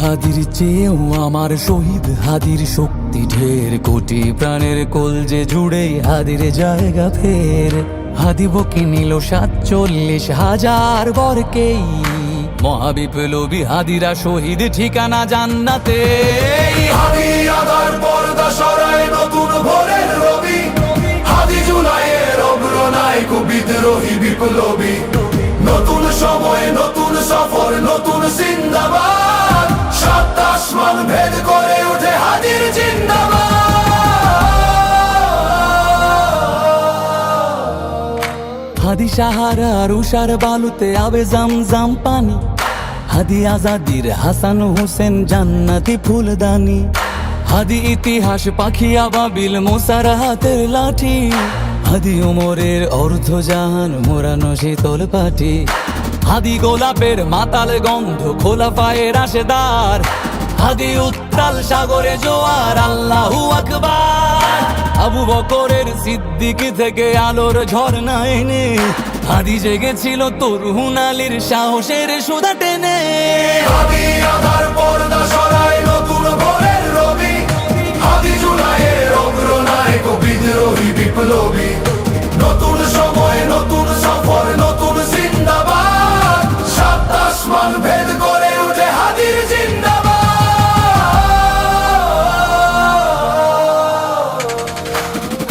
হাদির চেয়েও আমার শহীদ হাদির শক্তি ঢের, কোটি প্রাণের কলজে জুড়ে হাদির জায়গা ফের। হাদি বকে নিল ৪৭,০০০ বরকেই, মহাবিপ্লবী হাদিরা শহীদ ঠিকানা জান্নাতে। হাদি আদার পর্দা সরায় নতুন ভোরের রবি, হাদি জুলাইয়ের অগ্রনায়ক বিদ্রোহী বিপ্লবী। নতুন সময় নতুন সফর নতুন জিন্দাবাদ, সাত আসমান ভেদ করে ওঠে হাদির জিন্দাবাদ। হাদি সাহারার উষার বালুতে আবে জামজাম পানি, হাদি আজাদির হাসান হোসেন জান্নাতি ফুলদানি। হাদি ইতিহাস পাখি আবাবিল মোসার হাতের লাঠি, হাদি ওমরের অর্ধজাহান মোরানো শীতল পাটি। হাদি গোলাপের মাতাল গন্ধ খোলা পায়ের রাশেদার, হাদি উত্তাল সাগরে জোয়ার আল্লাহু আকবার। আবু বকরের সিদ্দিক থেকে আলোর ঝর্ণা এনে, হাদি জেগেছিল তরুণ আলীর সাহসের সুধা টেনে। হাদি আদার পর্দা সরায় নতুন ভোরের রবি, হাদি জুলাইয়ের অগ্রনায়ক বিদ্রোহী বিপ্লবী। নতুন সময় নতুন সফর নতুন জিন্দাবাদ, সাত আসমান ভেদ করে ওঠে হাদির জিন্দাবাদ।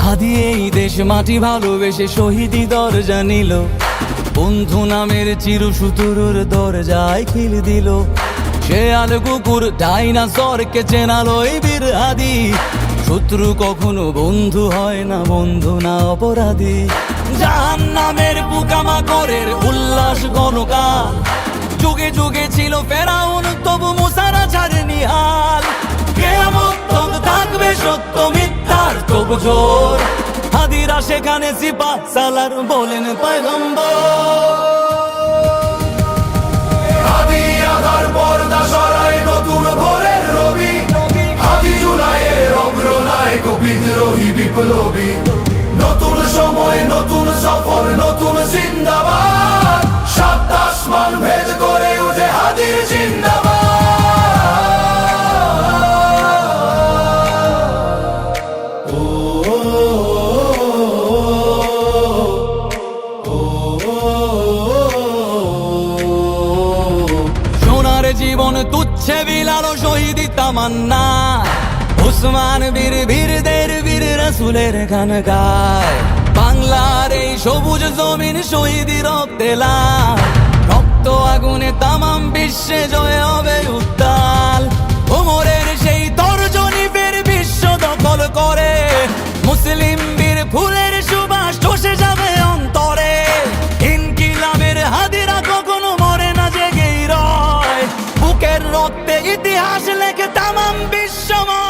হাদি এই দেশ মাটি ভালোবেসে শহীদি দরজা নিল, বন্ধু নামের চিরসুতুরুর দরজায় খিল দিল। সে আল কুকুর ডাইনাসরকে চেনালো এই বীর হাদি, শত্রু কখনো বন্ধু হয় না, বন্ধু না অপরাধী। জাহান্নামের পোকামাকড়ের উল্লাস গণকাল, যুগে যুগে ছিল ফেরাউন তবু মুসারা ছাড়েনি হাল। কিয়ামত তক থাকবে সত্য মিথ্যার তবু জোর, হাদিরা সেখানে সিপাহ সালার বলেন পয়গম্বর। হাদি আদার পর্দা সরায় নতুন ভোরের রবি, হাদি জুলাইয়ের অগ্রনায়ক বিদ্রোহী বিপ্লবী। নতুন সময় নতুন সফর নতুন জিন্দাবাদ, সাত আসমান ভেদ করে ওঠে হাদির জিন্দাবাদ। সোনার জীবন তুচ্ছে বিলালো শহীদি তামান্না, উসমান বীর বীরদের বীর রাসূলের গান গায়। বাংলার এই সবুজ জমিন শহীদি রক্তে লাল, রক্ত আগুনে তামাম বিশ্বে জয় হবে উত্তাল। ওমরের সেই তর্জনী ফের বিশ্ব দখল করে, মুসলিম বীর ফুলের সুবাস চষে যাবে অন্তরে। ইনকিলাবের হাদিরা কখনো মরে না, জেগেই রয়, বুকের রক্তে ইতিহাস লেখে তামাম বিশ্বময়।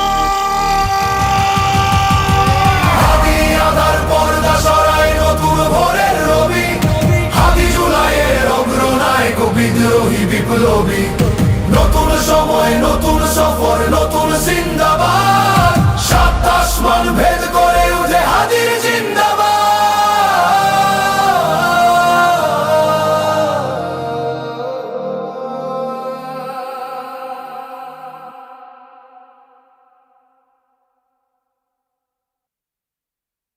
হাদি আদার পর্দা সরায় নতুন ভোরের রবি, হাদি জুলাইয়ের অগ্রনায়ক বিদ্রোহী বিপ্লবী। নতুন সময় নতুন সফর নতুন জিন্দাবাদ, সাত আসমান ভেদ